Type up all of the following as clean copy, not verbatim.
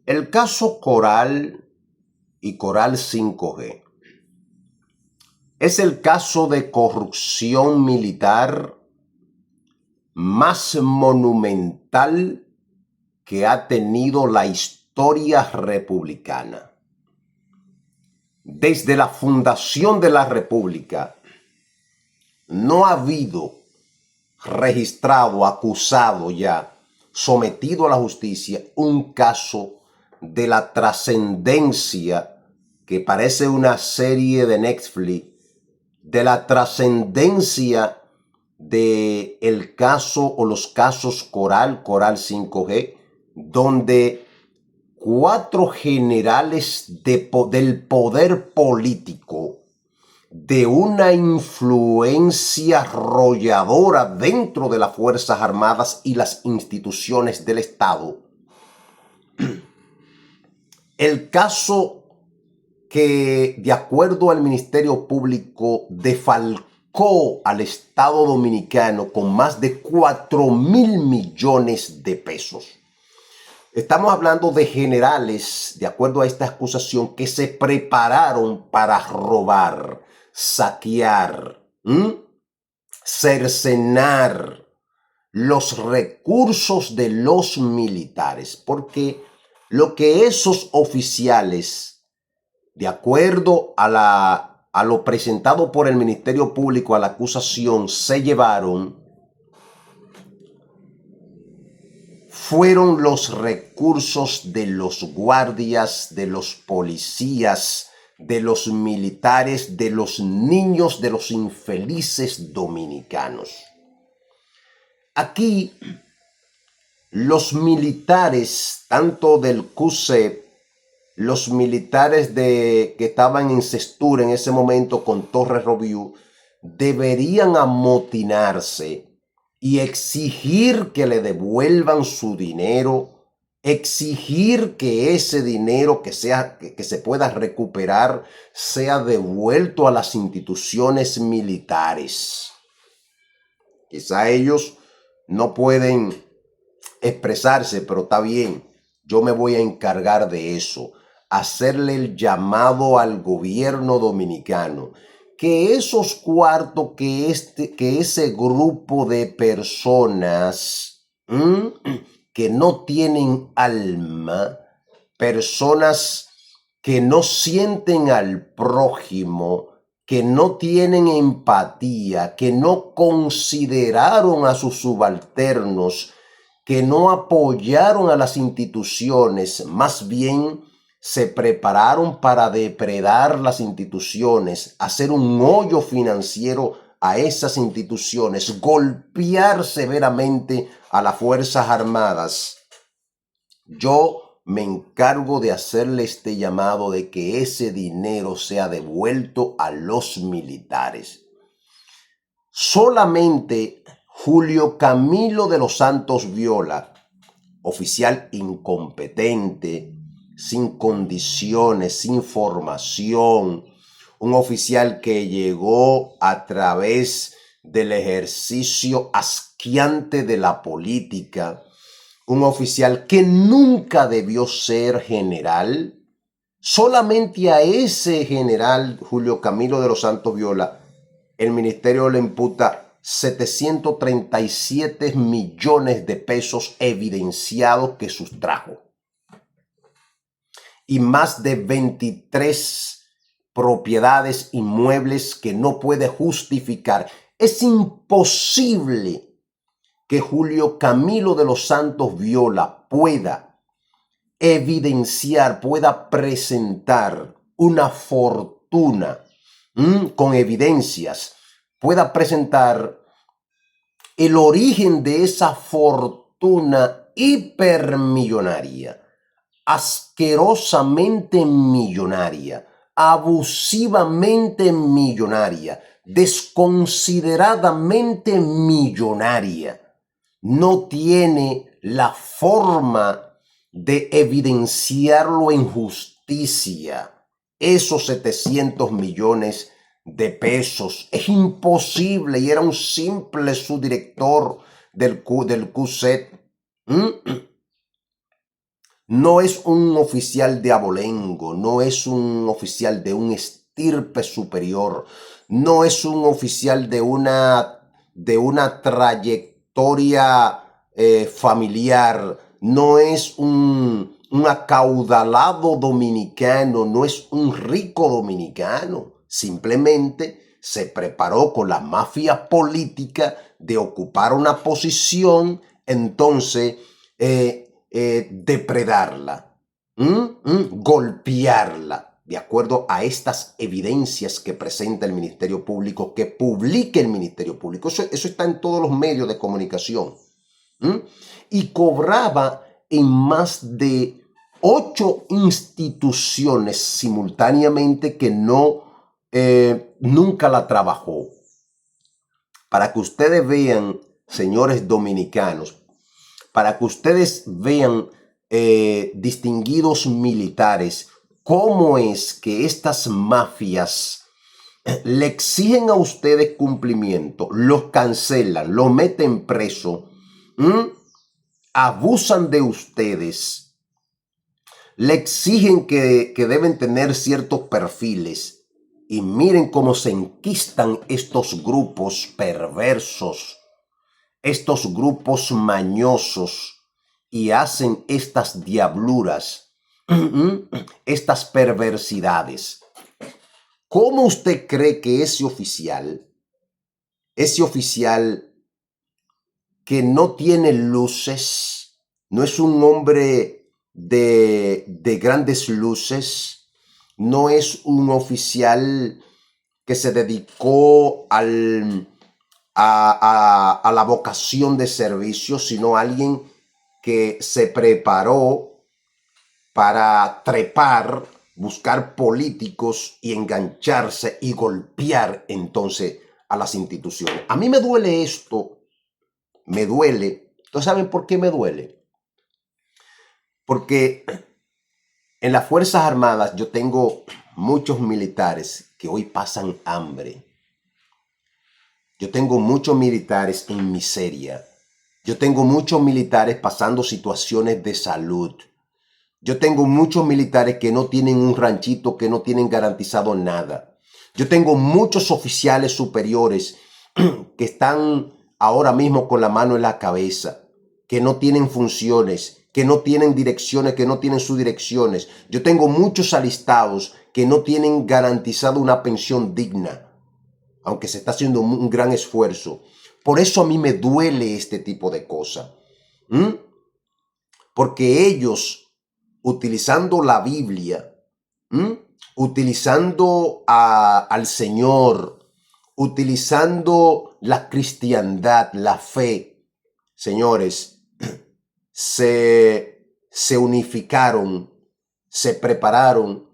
El caso Coral y Coral 5G es el caso de corrupción militar más monumental que ha tenido la historia republicana. Desde la fundación de la República no ha habido registrado, acusado ya, sometido a la justicia, un caso de la trascendencia que parece una serie de Netflix, de la trascendencia de el caso o los casos Coral 5G, donde 4 generales del poder político, de una influencia arrolladora dentro de las Fuerzas Armadas y las instituciones del Estado. El caso que, de acuerdo al Ministerio Público, defalcó al Estado Dominicano con más de 4.000 millones de pesos. Estamos hablando de generales, de acuerdo a esta acusación, que se prepararon para robar, saquear, cercenar los recursos de los militares, porque lo que esos oficiales, de acuerdo a lo presentado por el Ministerio Público, a la acusación, se llevaron, fueron los recursos de los guardias, de los policías, de los militares, de los niños, de los infelices dominicanos. Aquí, los militares, tanto del CUSEP, los militares que estaban en Sestura en ese momento con Torres Robiú, deberían amotinarse y exigir que le devuelvan su dinero, exigir que ese dinero que se pueda recuperar sea devuelto a las instituciones militares. Quizá ellos no pueden expresarse, pero está bien, yo me voy a encargar de eso, hacerle el llamado al gobierno dominicano, que esos cuartos, que ese grupo de personas que no tienen alma, personas que no sienten al prójimo, que no tienen empatía, que no consideraron a sus subalternos, que no apoyaron a las instituciones, más bien se prepararon para depredar las instituciones, hacer un hoyo financiero a esas instituciones, golpear severamente a las Fuerzas Armadas. Yo me encargo de hacerle este llamado de que ese dinero sea devuelto a los militares. Solamente Julio Camilo de los Santos Viola, oficial incompetente, sin condiciones, sin formación, un oficial que llegó a través del ejercicio asqueante de la política, un oficial que nunca debió ser general. Solamente a ese general Julio Camilo de los Santos Viola el ministerio le imputa 737 millones de pesos evidenciados que sustrajo y más de 23 propiedades inmuebles que no puede justificar. Es imposible que Julio Camilo de los Santos Viola pueda evidenciar, pueda presentar una fortuna con evidencias, pueda presentar el origen de esa fortuna hipermillonaria, asquerosamente millonaria, abusivamente millonaria, desconsideradamente millonaria. No tiene la forma de evidenciarlo en justicia. Esos 700 millones de pesos es imposible, y era un simple subdirector del CUSET. No es un oficial de abolengo, no es un oficial de un estirpe superior, no es un oficial de una trayectoria familiar, no es un acaudalado dominicano, no es un rico dominicano. Simplemente se preparó con la mafia política de ocupar una posición, entonces depredarla, golpearla, de acuerdo a estas evidencias que presenta el Ministerio Público, que publique el Ministerio Público. Eso está en todos los medios de comunicación. Y cobraba en más de 8 instituciones simultáneamente que nunca la trabajó. Para que ustedes vean, señores dominicanos, para que ustedes vean, distinguidos militares, cómo es que estas mafias le exigen a ustedes cumplimiento, los cancelan, los meten preso, abusan de ustedes, le exigen que deben tener ciertos perfiles. Y miren cómo se enquistan estos grupos perversos, estos grupos mañosos, y hacen estas diabluras, estas perversidades. ¿Cómo usted cree que ese oficial que no tiene luces, no es un hombre de grandes luces, no es un oficial que se dedicó a la vocación de servicio, sino alguien que se preparó para trepar, buscar políticos y engancharse y golpear entonces a las instituciones? A mí me duele esto, me duele. ¿Ustedes saben por qué me duele? Porque en las Fuerzas Armadas yo tengo muchos militares que hoy pasan hambre. Yo tengo muchos militares en miseria. Yo tengo muchos militares pasando situaciones de salud. Yo tengo muchos militares que no tienen un ranchito, que no tienen garantizado nada. Yo tengo muchos oficiales superiores que están ahora mismo con la mano en la cabeza, que no tienen funciones, que no tienen direcciones, que no tienen sus direcciones. Yo tengo muchos alistados que no tienen garantizado una pensión digna, aunque se está haciendo un gran esfuerzo. Por eso a mí me duele este tipo de cosas. Porque ellos, utilizando la Biblia, utilizando al Señor, utilizando la cristiandad, la fe, señores, se unificaron, se prepararon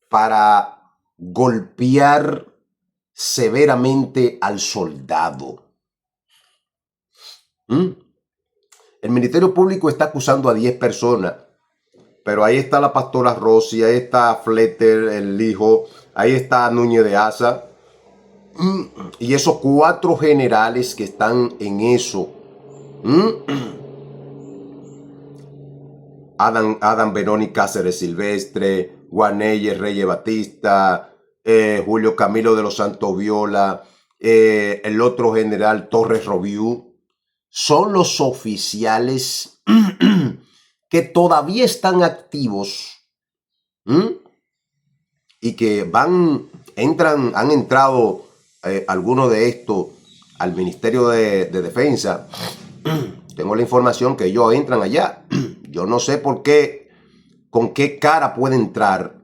para golpear severamente al soldado. El Ministerio Público está acusando a 10 personas, pero ahí está la pastora Rosy, ahí está Fletter, el hijo, ahí está Núñez de Asa, y esos 4 generales que están en eso. Adam Benoni Cáceres Silvestre, Guanelle Reyes Batista, Julio Camilo de los Santos Viola, el otro general Torres Robiú, son los oficiales que todavía están activos, y que han entrado algunos de estos al Ministerio de Defensa. Tengo la información que ellos entran allá. Yo no sé por qué, con qué cara puede entrar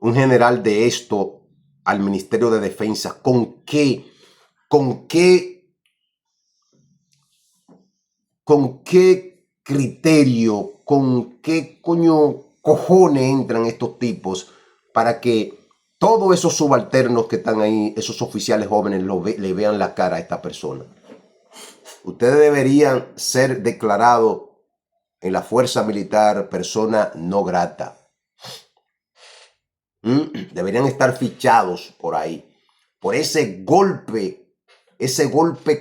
un general de esto al Ministerio de Defensa. ¿Con qué criterio, con qué cojones entran estos tipos para que todos esos subalternos que están ahí, esos oficiales jóvenes, le vean la cara a esta persona? Ustedes deberían ser declarados en la fuerza militar persona no grata. Deberían estar fichados por ahí, por ese golpe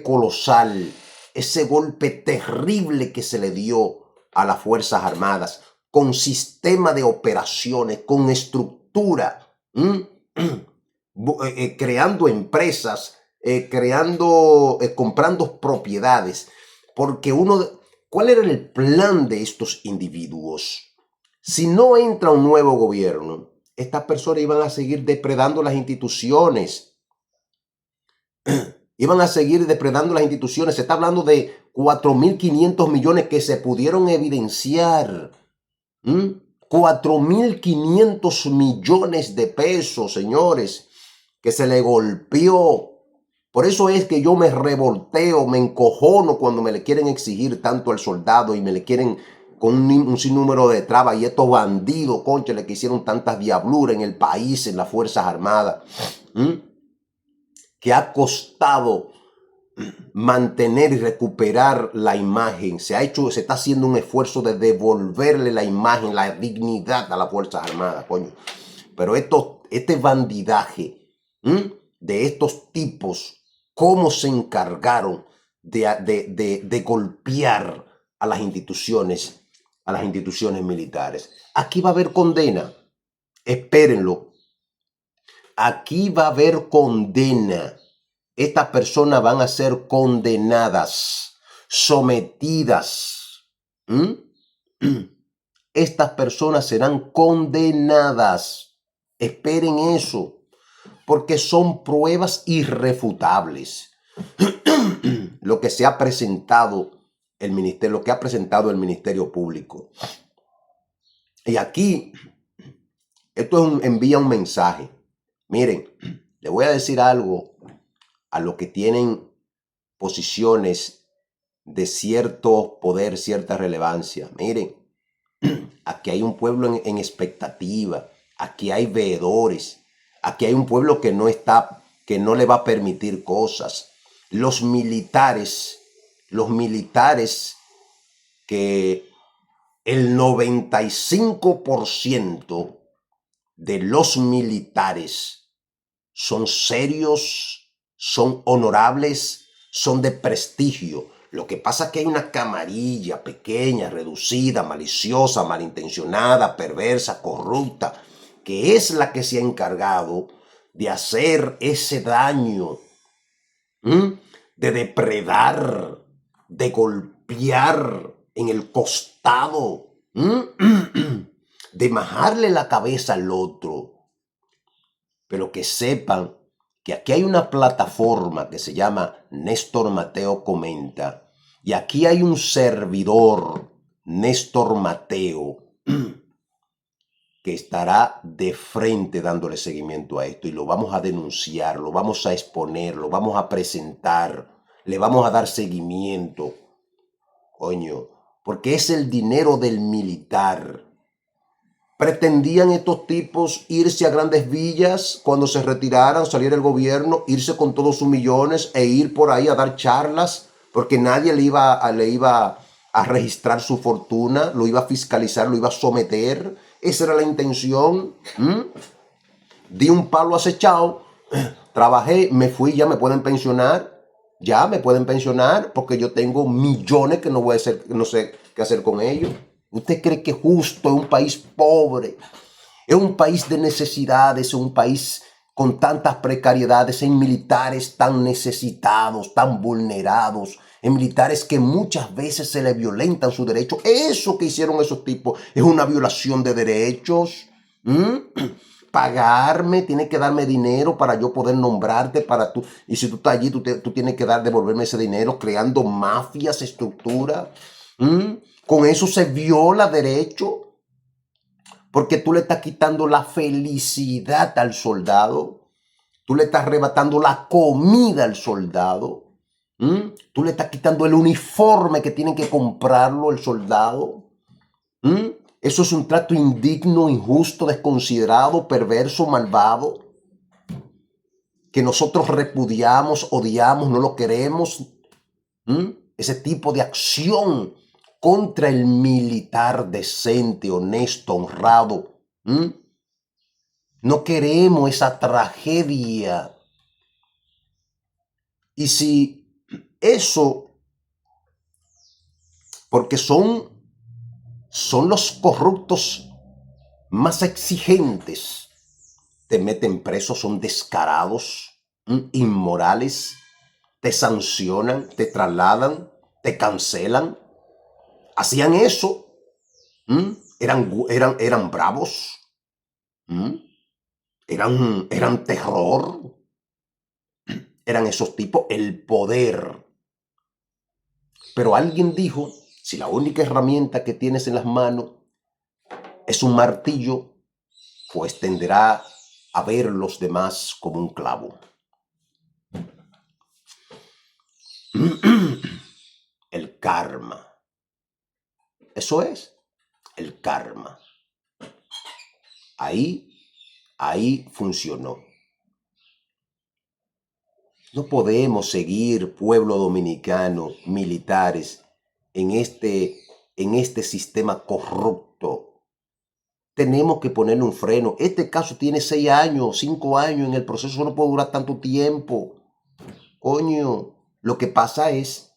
colosal, ese golpe terrible que se le dio a las Fuerzas Armadas. con sistema de operaciones, con estructura, creando empresas, comprando propiedades, porque ¿cuál era el plan de estos individuos? Si no entra un nuevo gobierno, estas personas iban a seguir depredando las instituciones. Iban a seguir depredando las instituciones. Se está hablando de 4.500 millones que se pudieron evidenciar. 4.500 millones de pesos, señores, que se le golpeó. Por eso es que yo me revolteo, me encojono cuando me le quieren exigir tanto al soldado y me le quieren con un sinnúmero de trabas, y estos bandidos, concha, le que hicieron tantas diabluras en el país, en las Fuerzas Armadas, que ha costado mantener y recuperar la imagen. Se está haciendo un esfuerzo de devolverle la imagen, la dignidad a las Fuerzas Armadas, coño. Pero este bandidaje de estos tipos, cómo se encargaron de golpear a las instituciones militares. Aquí va a haber condena. Espérenlo. Aquí va a haber condena. Estas personas van a ser condenadas, sometidas. Estas personas serán condenadas. Esperen eso, porque son pruebas irrefutables. Lo que se ha presentado el ministerio, lo que ha presentado el Ministerio Público. Y aquí, esto envía un mensaje. Miren, le voy a decir algo a los que tienen posiciones de cierto poder, cierta relevancia. Miren, aquí hay un pueblo en expectativa, aquí hay veedores, aquí hay un pueblo que no le va a permitir cosas. Los militares que el 95% de los militares son serios, son honorables, son de prestigio. Lo que pasa es que hay una camarilla pequeña, reducida, maliciosa, malintencionada, perversa, corrupta, que es la que se ha encargado de hacer ese daño, de depredar, de golpear en el costado, de majarle la cabeza al otro. Pero que sepan que aquí hay una plataforma que se llama Néstor Mateo Comenta, y aquí hay un servidor, Néstor Mateo, que estará de frente dándole seguimiento a esto, y lo vamos a denunciar, lo vamos a exponer, lo vamos a presentar, le vamos a dar seguimiento, coño, porque es el dinero del militar. Pretendían estos tipos irse a grandes villas cuando se retiraran, salir el gobierno, irse con todos sus millones e ir por ahí a dar charlas, porque nadie le iba a registrar su fortuna, lo iba a fiscalizar, lo iba a someter. Esa era la intención. Di un palo acechado, trabajé, me fui, ya me pueden pensionar. Ya me pueden pensionar porque yo tengo millones que no sé qué hacer con ellos. ¿Usted cree que justo es un país pobre? Es un país de necesidades, es un país con tantas precariedades, en militares tan necesitados, tan vulnerados, en militares que muchas veces se les violentan sus derechos. Eso que hicieron esos tipos es una violación de derechos. Pagarme, tienes que darme dinero para yo poder nombrarte, para tú. Y si tú estás allí, tú tienes que devolverme ese dinero, creando mafias, estructuras. Con eso se viola derecho, porque tú le estás quitando la felicidad al soldado, tú le estás arrebatando la comida al soldado, tú le estás quitando el uniforme que tiene que comprarlo el soldado. Eso es un trato indigno, injusto, desconsiderado, perverso, malvado, que nosotros repudiamos, odiamos, no lo queremos. Ese tipo de acción contra el militar decente, honesto, honrado. No queremos esa tragedia. Y si eso, porque son son los corruptos más exigentes. Te meten preso, son descarados, inmorales, te sancionan, te trasladan, te cancelan. Hacían eso. Eran bravos. Eran terror. Eran esos tipos, el poder. Pero alguien dijo, si la única herramienta que tienes en las manos es un martillo, pues tenderá a ver los demás como un clavo. El karma. Eso es el karma. Ahí funcionó. No podemos seguir, pueblo dominicano, militares, en este sistema corrupto. Tenemos que ponerle un freno. Este caso tiene 6 años, 5 años en el proceso, no puede durar tanto tiempo. Coño, lo que pasa es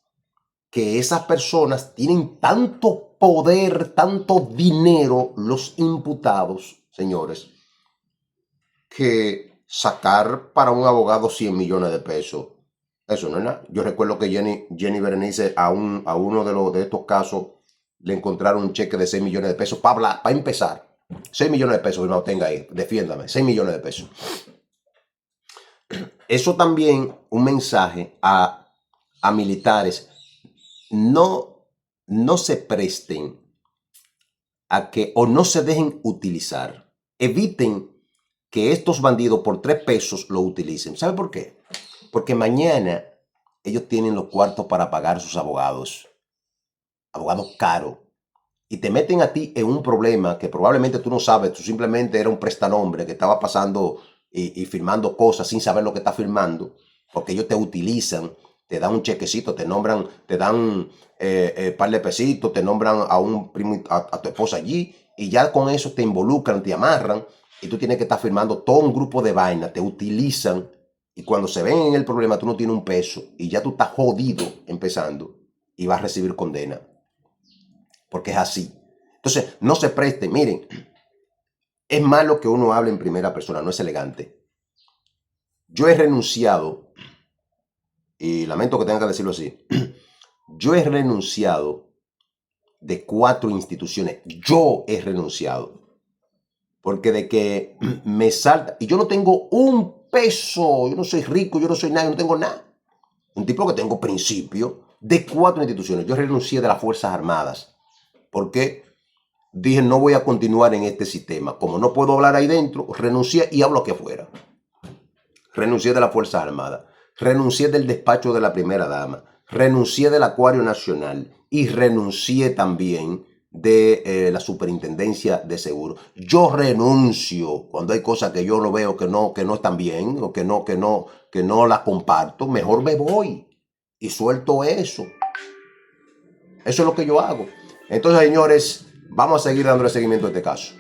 que esas personas tienen tanto poder, tanto dinero, los imputados, señores, que sacar para un abogado 100 millones de pesos, eso no es nada. Yo recuerdo que Jenny Berenice a uno de estos casos le encontraron un cheque de 6 millones de pesos para empezar. 6 millones de pesos, hermano, tenga ahí, defiéndame, 6 millones de pesos. Eso también un mensaje a militares. No se presten a que, o no se dejen utilizar. Eviten que estos bandidos por 3 pesos lo utilicen. ¿Sabe por qué? Porque mañana ellos tienen los cuartos para pagar a sus abogados. Abogados caros. Y te meten a ti en un problema que probablemente tú no sabes. Tú simplemente era un prestanombre que estaba pasando y firmando cosas sin saber lo que está firmando. Porque ellos te utilizan, te dan un chequecito, te nombran, te dan par de pesitos, te nombran a un primo, a tu esposa allí. Y ya con eso te involucran, te amarran. Y tú tienes que estar firmando todo un grupo de vainas. Te utilizan. Y cuando se ven en el problema, tú no tienes un peso. Y ya tú estás jodido empezando. Y vas a recibir condena. Porque es así. Entonces, no se preste. Miren, es malo que uno hable en primera persona. No es elegante. Yo he renunciado. Y lamento que tenga que decirlo así. Yo he renunciado de 4 instituciones. Yo he renunciado. Porque de que me salta, y yo no tengo un peso, yo no soy rico, yo no soy nada, yo no tengo nada. Un tipo que tengo principio de 4 instituciones. Yo renuncié de las Fuerzas Armadas. Porque dije, no voy a continuar en este sistema. Como no puedo hablar ahí dentro, renuncié y hablo aquí afuera. Renuncié de las Fuerzas Armadas. Renuncié del despacho de la primera dama. Renuncié del Acuario Nacional. Y renuncié también de la Superintendencia de Seguros. Yo renuncio cuando hay cosas que yo lo veo que no están bien o que no las comparto. Mejor me voy y suelto eso. Eso es lo que yo hago. Entonces, señores, vamos a seguir dándole seguimiento a este caso.